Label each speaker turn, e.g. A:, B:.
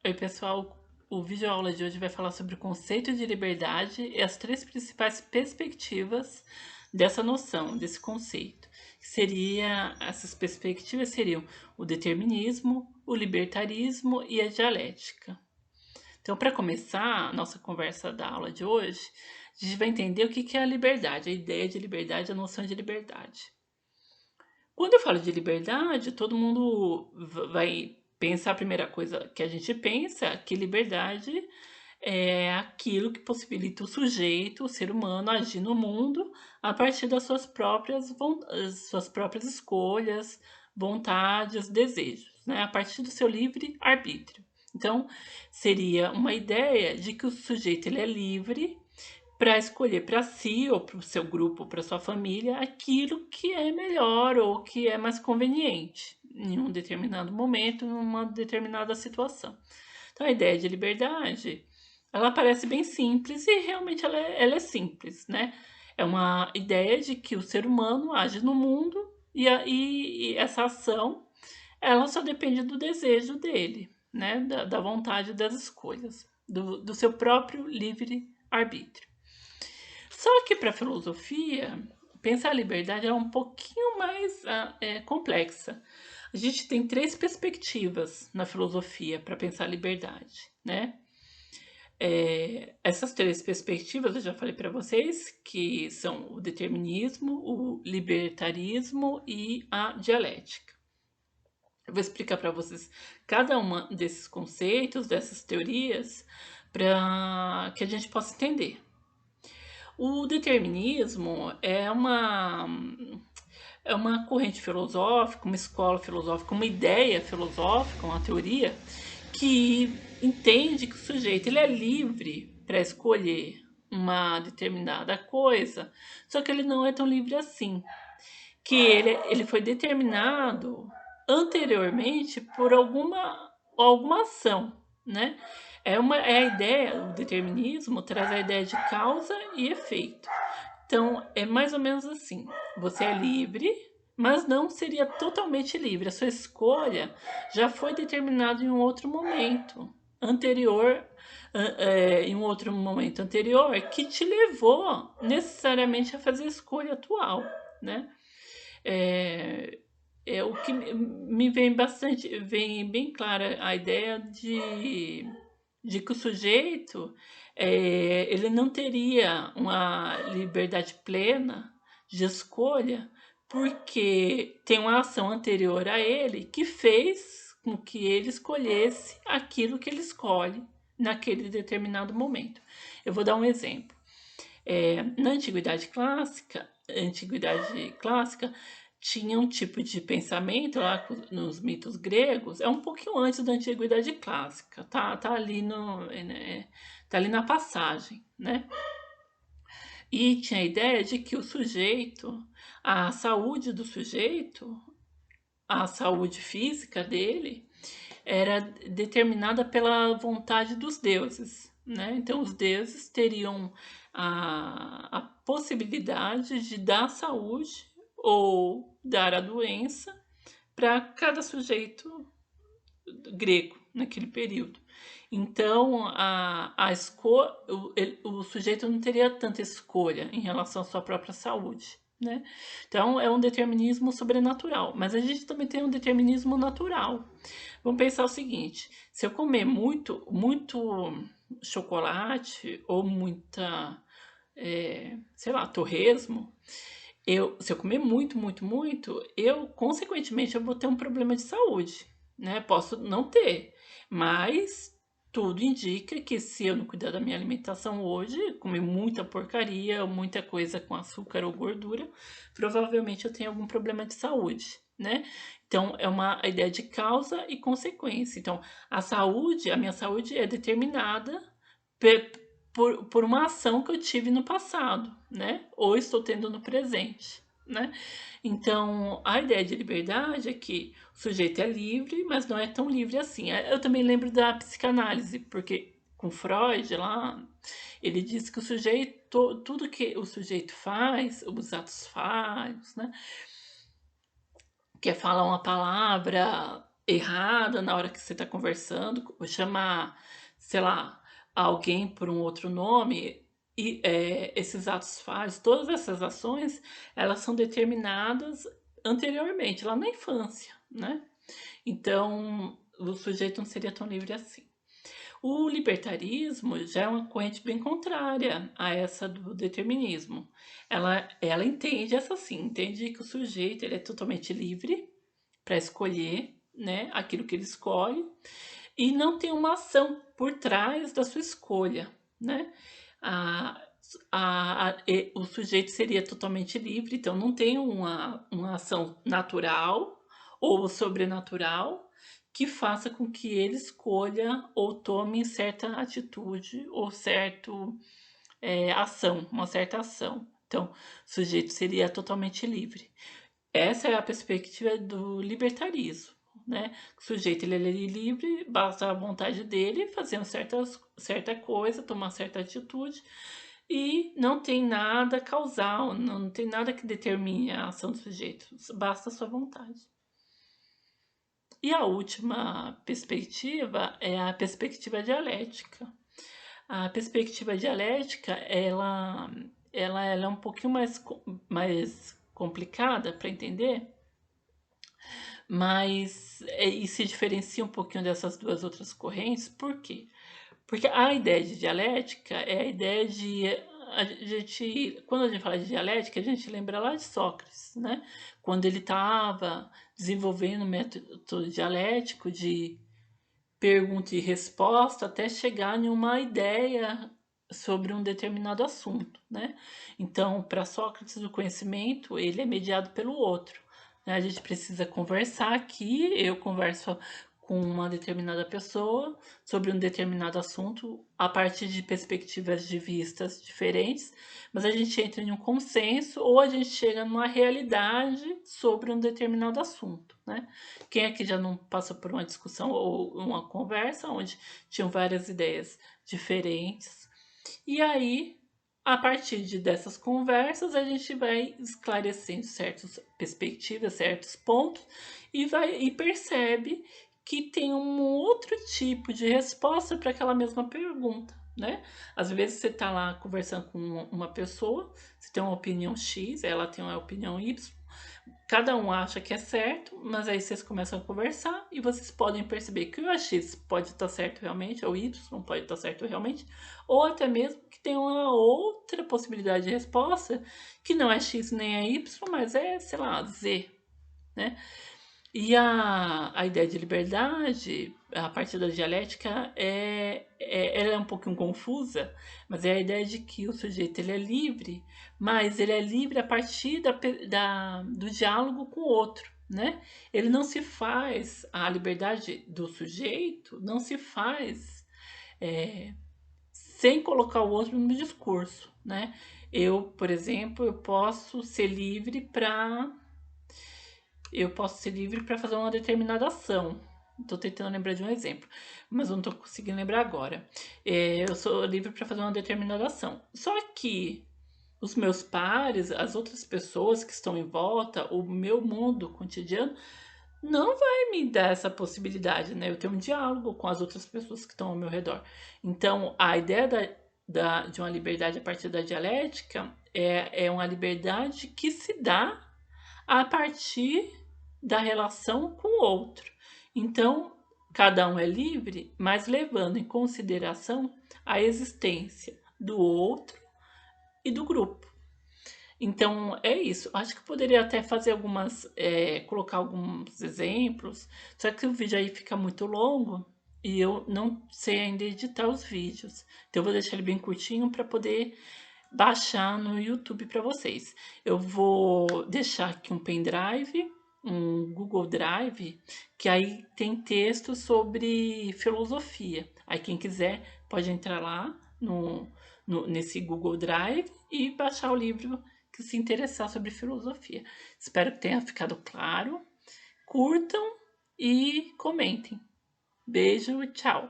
A: Oi, pessoal. O vídeo aula de hoje vai falar sobre o conceito de liberdade e as três principais perspectivas dessa noção, desse conceito. Essas perspectivas seriam o determinismo, o libertarismo e a dialética. Então, para começar a nossa conversa da aula de hoje, a gente vai entender o que é a liberdade, a ideia de liberdade, a noção de liberdade. Quando eu falo de liberdade, todo mundo vai pensar a primeira coisa que a gente pensa, que liberdade é aquilo que possibilita o sujeito, o ser humano, agir no mundo a partir das suas próprias escolhas, vontades, desejos, né? A partir do seu livre arbítrio. Então, seria uma ideia de que o sujeito ele é livre para escolher para si ou para o seu grupo, para sua família, aquilo que é melhor ou que é mais conveniente em um determinado momento, em uma determinada situação. Então, a ideia de liberdade, ela parece bem simples e realmente ela é simples, né? É uma ideia de que o ser humano age no mundo e essa ação, ela só depende do desejo dele, né? Da vontade das escolhas, do seu próprio livre arbítrio. Só que para a filosofia, pensar a liberdade é um pouquinho mais complexa. A gente tem três perspectivas na filosofia para pensar a liberdade, né? Essas três perspectivas eu já falei para vocês que são o determinismo, o libertarismo e a dialética. Eu vou explicar para vocês cada uma desses conceitos, dessas teorias, para que a gente possa entender. O determinismo é uma corrente filosófica, uma escola filosófica, uma ideia filosófica, uma teoria que entende que o sujeito ele é livre para escolher uma determinada coisa, só que ele não é tão livre assim, que ele foi determinado anteriormente por alguma ação, né? É a ideia, o determinismo traz a ideia de causa e efeito. Então, é mais ou menos assim: você é livre, mas não seria totalmente livre. A sua escolha já foi determinada em um outro momento anterior, em um outro momento anterior, que te levou necessariamente a fazer a escolha atual, né? É, é o que me vem bem clara a ideia de que o sujeito ele não teria uma liberdade plena de escolha porque tem uma ação anterior a ele que fez com que ele escolhesse aquilo que ele escolhe naquele determinado momento. Eu vou dar um exemplo. Na antiguidade clássica tinha um tipo de pensamento lá nos mitos gregos, é um pouquinho antes da antiguidade clássica, tá ali no, né, tá ali na passagem, né? E tinha a ideia de que o sujeito, a saúde do sujeito, a saúde física dele, era determinada pela vontade dos deuses, né? Então, os deuses teriam a possibilidade de dar saúde ou dar a doença para cada sujeito grego naquele período. Então, o sujeito não teria tanta escolha em relação à sua própria saúde. Né? Então, é um determinismo sobrenatural, mas a gente também tem um determinismo natural. Vamos pensar o seguinte: se eu comer muito chocolate ou muita, sei lá, torresmo, se eu comer muito, eu, consequentemente, eu vou ter um problema de saúde, né? Posso não ter, mas tudo indica que se eu não cuidar da minha alimentação hoje, comer muita porcaria, muita coisa com açúcar ou gordura, provavelmente eu tenho algum problema de saúde, né? Então, é uma ideia de causa e consequência. Então, a minha saúde é determinada por uma ação que eu tive no passado, né? Ou estou tendo no presente, né? Então, a ideia de liberdade é que o sujeito é livre, mas não é tão livre assim. Eu também lembro da psicanálise, porque com Freud lá, ele diz que o sujeito, tudo que o sujeito faz, os atos falhos, né? Quer falar uma palavra errada na hora que você está conversando, chamar, sei lá, alguém por um outro nome, e esses atos falhos, todas essas ações, elas são determinadas anteriormente, lá na infância, né? Então, o sujeito não seria tão livre assim. O libertarismo já é uma corrente bem contrária a essa do determinismo. Ela entende essa sim, entende que o sujeito ele é totalmente livre para escolher, né, aquilo que ele escolhe e não tem uma ação por trás da sua escolha, né? A, o sujeito seria totalmente livre, então não tem uma ação natural ou sobrenatural que faça com que ele escolha ou tome certa atitude ou certo ação, uma certa ação. Então, o sujeito seria totalmente livre. Essa é a perspectiva do libertarismo, né? O sujeito ele é livre, basta a vontade dele fazer certa coisa, tomar certa atitude e não tem nada causal, não tem nada que determine a ação do sujeito, basta a sua vontade. E a última perspectiva é a perspectiva dialética. A perspectiva dialética, ela é um pouquinho mais complicada para entender, mas e se diferencia um pouquinho dessas duas outras correntes, por quê? Porque a ideia de dialética é a ideia de quando a gente fala de dialética, a gente lembra lá de Sócrates, né? Quando ele estava desenvolvendo o método dialético de pergunta e resposta até chegar em uma ideia sobre um determinado assunto, né? Então, para Sócrates, o conhecimento ele é mediado pelo outro, né? A gente precisa conversar aqui, eu converso com uma determinada pessoa sobre um determinado assunto a partir de perspectivas de vistas diferentes, mas a gente entra em um consenso ou a gente chega numa realidade sobre um determinado assunto, né? Quem aqui já não passou por uma discussão ou uma conversa onde tinham várias ideias diferentes? E aí, a partir dessas conversas, a gente vai esclarecendo certas perspectivas, certos pontos, e percebe que tem um outro tipo de resposta para aquela mesma pergunta, né? Às vezes você está lá conversando com uma pessoa, você tem uma opinião X, ela tem uma opinião Y, cada um acha que é certo, mas aí vocês começam a conversar e vocês podem perceber que o X pode estar certo realmente, ou o Y pode estar certo realmente, ou até mesmo que tem uma outra possibilidade de resposta que não é X nem é Y, mas é, sei lá, Z, né? E a ideia de liberdade, a partir da dialética, ela é um pouquinho confusa, mas é a ideia de que o sujeito ele é livre, mas ele é livre a partir do diálogo com o outro, né? Ele não se faz, a liberdade do sujeito não se faz sem colocar o outro no discurso, né? Eu, por exemplo, eu posso ser livre para fazer uma determinada ação. Estou tentando lembrar de um exemplo, mas eu não estou conseguindo lembrar agora. Eu sou livre para fazer uma determinada ação. Só que os meus pares, as outras pessoas que estão em volta, o meu mundo cotidiano, não vai me dar essa possibilidade, né? Eu tenho um diálogo com as outras pessoas que estão ao meu redor. Então, a ideia de uma liberdade a partir da dialética é uma liberdade que se dá a partir da relação com o outro. Então, cada um é livre, mas levando em consideração a existência do outro e do grupo. Então, é isso. Acho que eu poderia até fazer colocar alguns exemplos, só que o vídeo aí fica muito longo e eu não sei ainda editar os vídeos. Então, eu vou deixar ele bem curtinho para poder baixar no YouTube para vocês. Eu vou deixar aqui um pendrive, um Google Drive, que aí tem texto sobre filosofia. Aí quem quiser pode entrar lá nesse Google Drive e baixar o livro que se interessar sobre filosofia. Espero que tenha ficado claro. Curtam e comentem. Beijo, tchau!